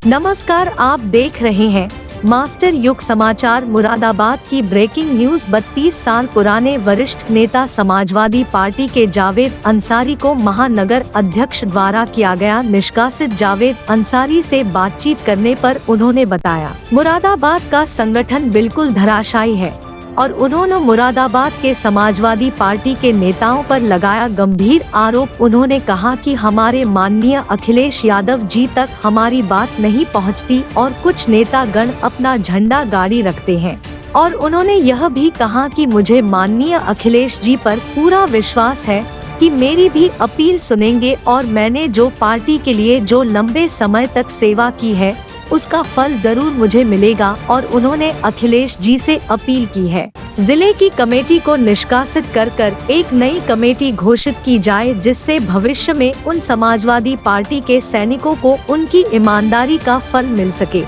नमस्कार, आप देख रहे हैं मास्टर युग समाचार। मुरादाबाद की ब्रेकिंग न्यूज। 32 साल पुराने वरिष्ठ नेता समाजवादी पार्टी के जावेद अंसारी को महानगर अध्यक्ष द्वारा किया गया निष्कासित। जावेद अंसारी से बातचीत करने पर उन्होंने बताया, मुरादाबाद का संगठन बिल्कुल धराशायी है और उन्होंने मुरादाबाद के समाजवादी पार्टी के नेताओं पर लगाया गंभीर आरोप। उन्होंने कहा कि हमारे माननीय अखिलेश यादव जी तक हमारी बात नहीं पहुंचती और कुछ नेतागण अपना झंडा गाड़ी रखते हैं। और उन्होंने यह भी कहा कि मुझे माननीय अखिलेश जी पर पूरा विश्वास है कि मेरी भी अपील सुनेंगे और मैंने जो पार्टी के लिए जो लंबे समय तक सेवा की है उसका फल जरूर मुझे मिलेगा। और उन्होंने अखिलेश जी से अपील की है जिले की कमेटी को निष्कासित कर एक नई कमेटी घोषित की जाए, जिससे भविष्य में उन समाजवादी पार्टी के सैनिकों को उनकी ईमानदारी का फल मिल सके।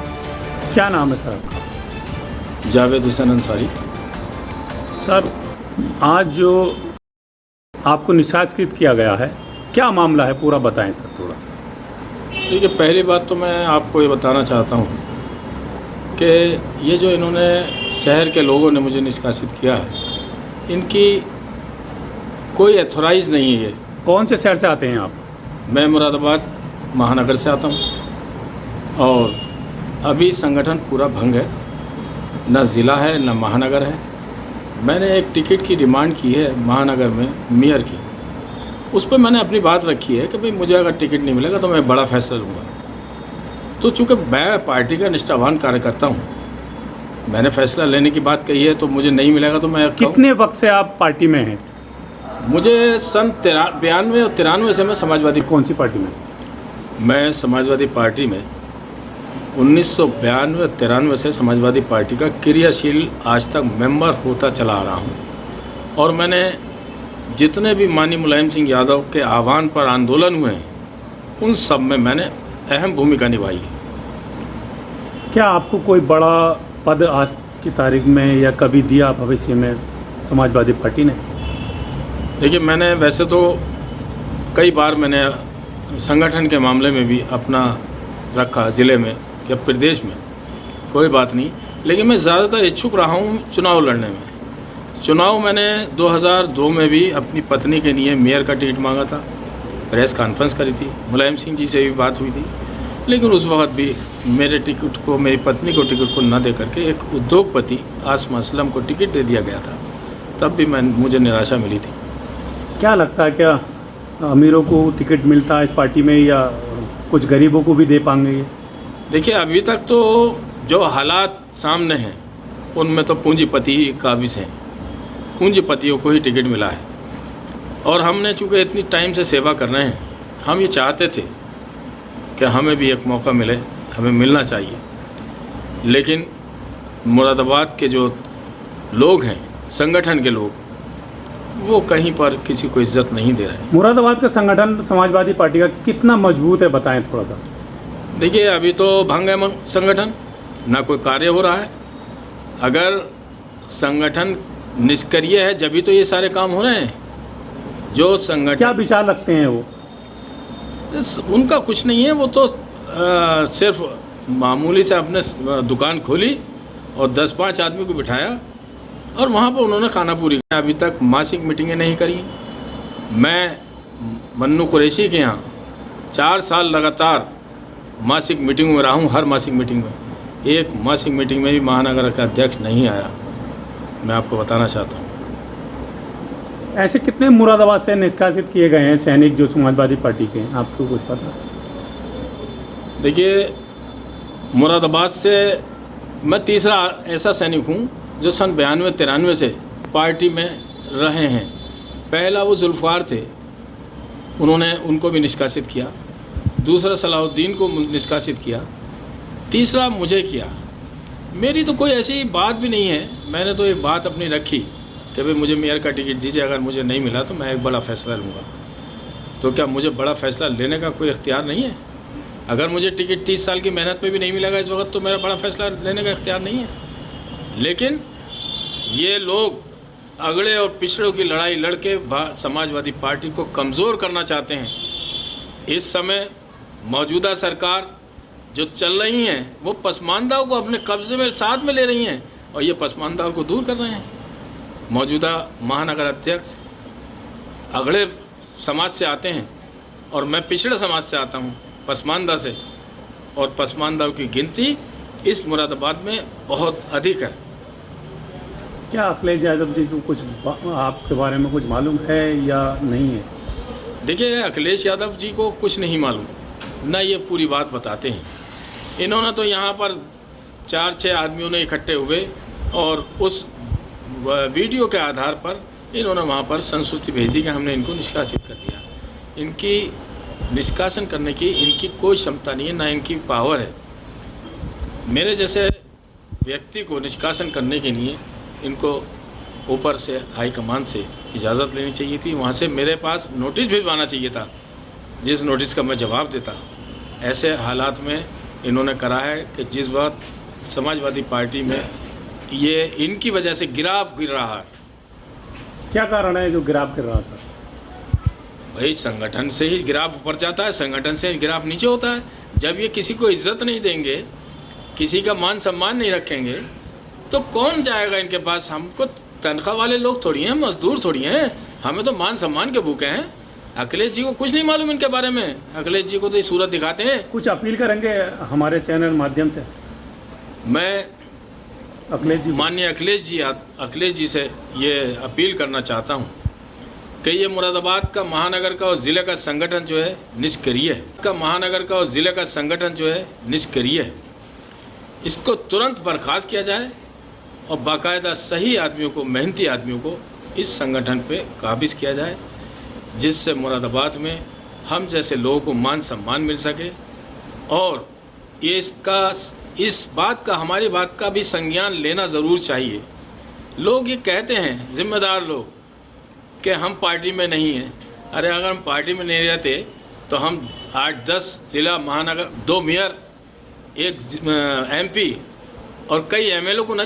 क्या नाम है सर आपका? जावेद हुसैन अंसारी। सर, आज जो आपको निष्कासित किया गया है, क्या मामला है, पूरा बताएं सर थोड़ा सा। देखिए, पहली बात तो मैं आपको ये बताना चाहता हूँ कि ये जो इन्होंने शहर के लोगों ने मुझे निष्कासित किया है, इनकी कोई एथोराइज नहीं है। ये कौन से शहर से आते हैं आप? मैं मुरादाबाद महानगर से आता हूँ और अभी संगठन पूरा भंग है, न ज़िला है न महानगर है। मैंने एक टिकट की डिमांड की है महानगर में मेयर की, उस पर मैंने अपनी बात रखी है कि भाई मुझे अगर टिकट नहीं मिलेगा तो मैं बड़ा फैसला लूँगा। तो चूँकि मैं पार्टी का निष्ठावान कार्यकर्ता हूँ, मैंने फैसला लेने की बात कही है, तो मुझे नहीं मिलेगा तो मैं कितने वक्त से आप पार्टी में हैं? मुझे सन 92 और 93 से मैं समाजवादी। कौन सी पार्टी में? मैं समाजवादी पार्टी में 1992 और 93 से समाजवादी पार्टी का क्रियाशील आज तक मेंबर होता चला आ रहा हूँ। और मैंने जितने भी माननीय मुलायम सिंह यादव के आह्वान पर आंदोलन हुए हैं, उन सब में मैंने अहम भूमिका निभाई है। क्या आपको कोई बड़ा पद आज की तारीख में या कभी दिया भविष्य में समाजवादी पार्टी ने? देखिए, मैंने वैसे तो कई बार मैंने संगठन के मामले में भी अपना रखा, ज़िले में या प्रदेश में, कोई बात नहीं, लेकिन मैं ज़्यादातर इच्छुक रहा हूँ चुनाव लड़ने में। चुनाव मैंने 2002 में भी अपनी पत्नी के लिए मेयर का टिकट मांगा था, प्रेस कॉन्फ्रेंस करी थी, मुलायम सिंह जी से भी बात हुई थी, लेकिन उस वक्त भी मेरे टिकट को, मेरी पत्नी को टिकट को न दे करके एक उद्योगपति आसमा असलम को टिकट दे दिया गया था। तब भी मुझे निराशा मिली थी। क्या लगता है, क्या अमीरों को टिकट मिलता है इस पार्टी में या कुछ गरीबों को भी दे पाएंगे ये? देखिए, अभी तक तो जो हालात सामने हैं उनमें तो पूंजीपति ही काबिज हैं, पूंजीपतियों को ही टिकट मिला है। और हमने चूँकि इतनी टाइम से सेवा कर रहे हैं, हम ये चाहते थे कि हमें भी एक मौका मिले, हमें मिलना चाहिए। लेकिन मुरादाबाद के जो लोग हैं, संगठन के लोग, वो कहीं पर किसी को इज्जत नहीं दे रहे हैं। मुरादाबाद का संगठन समाजवादी पार्टी का कितना मजबूत है, बताएं थोड़ा सा। देखिए, अभी तो भंग है संगठन, ना कोई कार्य हो रहा है। अगर संगठन निष्क्रिय है जब भी तो ये सारे काम हो रहे हैं। जो संगठन, क्या विचार रखते हैं वो? उनका कुछ नहीं है, वो तो सिर्फ मामूली से अपने दुकान खोली और 10-5 आदमी को बिठाया और वहाँ पर उन्होंने खाना पूरी किया। अभी तक मासिक मीटिंगें नहीं करी। मैं मन्नू कुरैशी के यहाँ 4 साल लगातार मासिक मीटिंग में रहा हूँ। हर मासिक मीटिंग में, एक मासिक मीटिंग में भी महानगर का अध्यक्ष नहीं आया, मैं आपको बताना चाहता हूँ। ऐसे कितने मुरादाबाद से निष्कासित किए गए हैं सैनिक जो समाजवादी पार्टी के हैं, आपको कुछ पता? देखिए, मुरादाबाद से मैं तीसरा ऐसा सैनिक हूँ जो सन 92-93 से पार्टी में रहे हैं। पहला वो जुल्फ़ार थे, उनको भी निष्कासित किया। दूसरा सलाहुद्दीन को निष्कासित किया। तीसरा मुझे किया। मेरी तो कोई ऐसी बात भी नहीं है। मैंने तो एक बात अपनी रखी कि भाई मुझे मेयर का टिकट दीजिए, अगर मुझे नहीं मिला तो मैं एक बड़ा फ़ैसला लूँगा। तो क्या मुझे बड़ा फ़ैसला लेने का कोई इख्तियार नहीं है? अगर मुझे टिकट 30 साल की मेहनत पे भी नहीं मिलेगा इस वक्त, तो मेरा बड़ा फ़ैसला लेने का इख्तियार नहीं है। लेकिन ये लोग अगड़े और पिछड़ों की लड़ाई लड़के समाजवादी पार्टी को कमज़ोर करना चाहते हैं। इस समय मौजूदा सरकार जो चल रही हैं वो पसमानदाओं को अपने कब्जे में साथ में ले रही हैं और ये पसमानदाओं को दूर कर रहे हैं। मौजूदा महानगर अध्यक्ष अगड़े समाज से आते हैं और मैं पिछड़े समाज से आता हूँ, पसमानदा से, और पसमानदाओं की गिनती इस मुरादाबाद में बहुत अधिक है। क्या अखिलेश यादव जी को कुछ आपके बारे में कुछ मालूम है या नहीं है? देखिए, अखिलेश यादव जी को कुछ नहीं मालूम, ना ये पूरी बात बताते हैं। इन्होंने तो यहाँ पर 4-6 आदमियों ने इकट्ठे हुए और उस वीडियो के आधार पर इन्होंने वहाँ पर संसूची भेज दी कि हमने इनको निष्कासित कर दिया। इनकी निष्कासन करने की इनकी कोई क्षमता नहीं है, ना इनकी पावर है। मेरे जैसे व्यक्ति को निष्कासन करने के लिए इनको ऊपर से हाईकमान से इजाज़त लेनी चाहिए थी, वहाँ से मेरे पास नोटिस भिजवाना चाहिए था, जिस नोटिस का मैं जवाब देता। ऐसे हालात में इन्होंने करा है कि जिस वक्त समाजवादी पार्टी में ये इनकी वजह से गिराव गिर रहा है। क्या कारण है जो गिराव गिर रहा सर? भाई, संगठन से ही गिराव ऊपर जाता है, संगठन से ही गिराव नीचे होता है। जब ये किसी को इज्जत नहीं देंगे, किसी का मान सम्मान नहीं रखेंगे, तो कौन जाएगा इनके पास? हमको तनख्वाह वाले लोग थोड़ी हैं, मजदूर थोड़ी हैं, हमें तो मान सम्मान के भूखे हैं। अखिलेश जी को कुछ नहीं मालूम इनके बारे में। अखिलेश जी को तो ये सूरत दिखाते हैं। कुछ अपील करेंगे हमारे चैनल माध्यम से? मैं अखिलेश जी, माननीय अखिलेश जी से ये अपील करना चाहता हूँ कि ये मुरादाबाद का महानगर का और ज़िले का संगठन जो है निष्क्रिय है। इसको तुरंत बर्खास्त किया जाए और बाकायदा सही आदमियों को, मेहनती आदमियों को इस संगठन पे काबिज किया जाए, जिससे मुरादाबाद में हम जैसे लोगों को मान सम्मान मिल सके। और ये इस बात का, हमारी बात का भी संज्ञान लेना ज़रूर चाहिए। लोग ये कहते हैं, जिम्मेदार लोग, कि हम पार्टी में नहीं हैं। अरे अगर हम पार्टी में नहीं रहते तो हम 8-10 ज़िला महानगर, 2 मेयर, 1 MP और कई MLA को न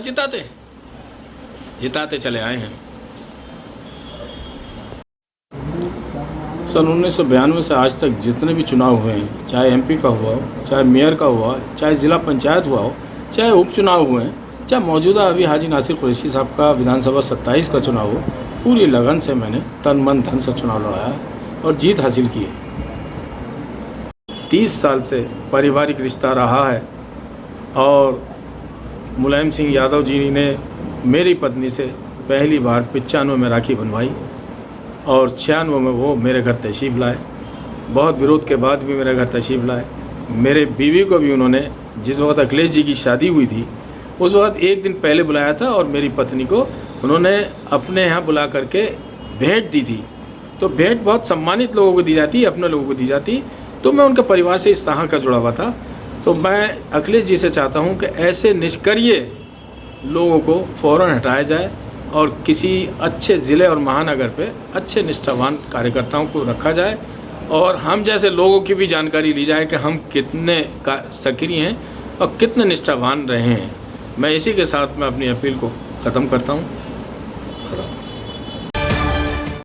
जिताते चले आए हैं। सन 1992 से आज तक जितने भी चुनाव हुए हैं, चाहे MP का हुआ हो, चाहे मेयर का हुआ, चाहे ज़िला पंचायत हुआ हो, चाहे उपचुनाव हुए हैं, चाहे मौजूदा अभी हाजी नासिर कुरैशी साहब का विधानसभा 27 का चुनाव हो, पूरी लगन से मैंने तन मन धन से चुनाव लड़ाया और जीत हासिल की है। 30 साल से पारिवारिक रिश्ता रहा है और मुलायम सिंह यादव जी ने मेरी पत्नी से पहली बार 95 में राखी बनवाई और 96 में वो मेरे घर तशरीफ़ लाए। बहुत विरोध के बाद भी मेरे घर तशरीफ़ लाए। मेरे बीवी को भी उन्होंने, जिस वक्त अखिलेश जी की शादी हुई थी उस वक्त 1 दिन पहले बुलाया था और मेरी पत्नी को उन्होंने अपने यहाँ बुला करके भेंट दी थी। तो भेंट बहुत सम्मानित लोगों को दी जाती, अपने लोगों को दी जाती। तो मैं उनके परिवार से इस तरह का जुड़ा हुआ था। तो मैं अखिलेश जी से चाहता हूँ कि ऐसे निष्क्रिय लोगों को फ़ौरन हटाया जाए और किसी अच्छे ज़िले और महानगर पे अच्छे निष्ठावान कार्यकर्ताओं को रखा जाए और हम जैसे लोगों की भी जानकारी ली जाए कि हम कितने सक्रिय हैं और कितने निष्ठावान रहे हैं। मैं इसी के साथ मैं अपनी अपील को ख़त्म करता हूँ।